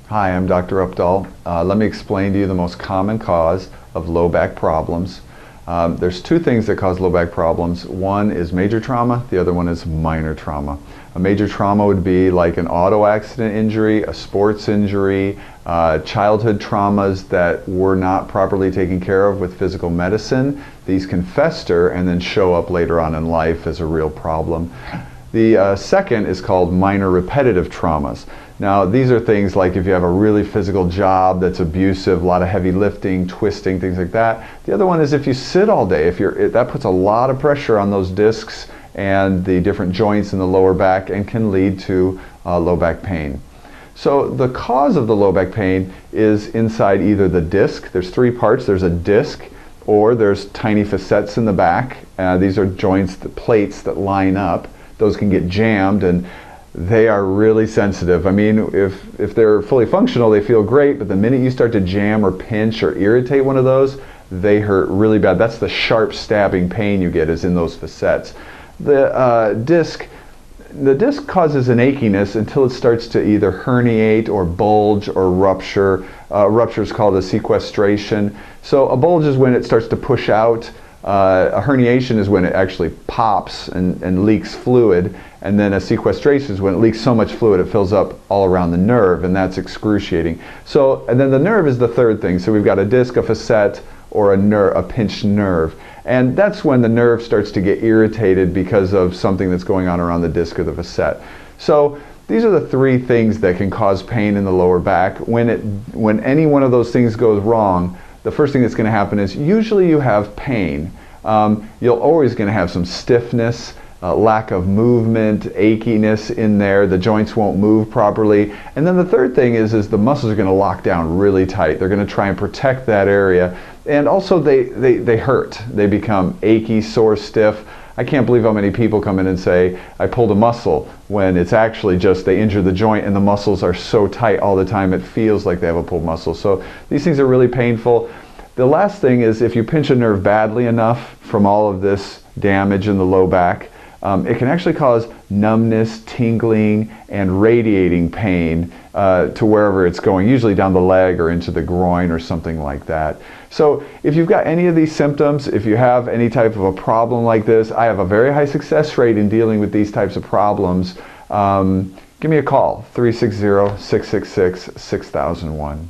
Hi, I'm Dr. Opdahl. Let me explain to you the most common cause of low back problems. There's two things that cause low back problems. One is major trauma, the other one is minor trauma. A major trauma would be like an auto accident injury, a sports injury, childhood traumas that were not properly taken care of with physical medicine. These can fester and then show up later on in life as a real problem. The second is called minor repetitive traumas. Now, these are things like if you have a really physical job that's abusive, a lot of heavy lifting, twisting, things like that. The other one is if you sit all day, that puts a lot of pressure on those discs and the different joints in the lower back and can lead to low back pain. So the cause of the low back pain is inside either the disc. There's three parts. There's a disc, or there's tiny facets in the back. These are joints, the plates that line up. Those can get jammed, and they are really sensitive. I mean, if they're fully functional, they feel great, but the minute you start to jam or pinch or irritate one of those, they hurt really bad. That's the sharp stabbing pain you get, is in those facets. The disc causes an achiness until it starts to either herniate or bulge or rupture. Rupture is called a sequestration. So a bulge is when it starts to push out. A herniation is when it actually pops and leaks fluid, and then a sequestration is when it leaks so much fluid it fills up all around the nerve, and that's excruciating. So, and then the nerve is the third thing. So we've got a disc, a facet, or a pinched nerve. And that's when the nerve starts to get irritated because of something that's going on around the disc or the facet. So these are the three things that can cause pain in the lower back. When any one of those things goes wrong, the first thing that's going to happen is usually you have pain. You're always going to have some stiffness, lack of movement, achiness in there. The joints won't move properly. And then the third thing is the muscles are going to lock down really tight. They're going to try and protect that area. And also they hurt. They become achy, sore, stiff. I can't believe how many people come in and say, I pulled a muscle, when it's actually just they injured the joint and the muscles are so tight all the time it feels like they have a pulled muscle. So these things are really painful. The last thing is if you pinch a nerve badly enough from all of this damage in the low back, it can actually cause numbness, tingling, and radiating pain to wherever it's going, usually down the leg or into the groin or something like that. So if you've got any of these symptoms, if you have any type of a problem like this, I have a very high success rate in dealing with these types of problems. Give me a call, 360-666-6001.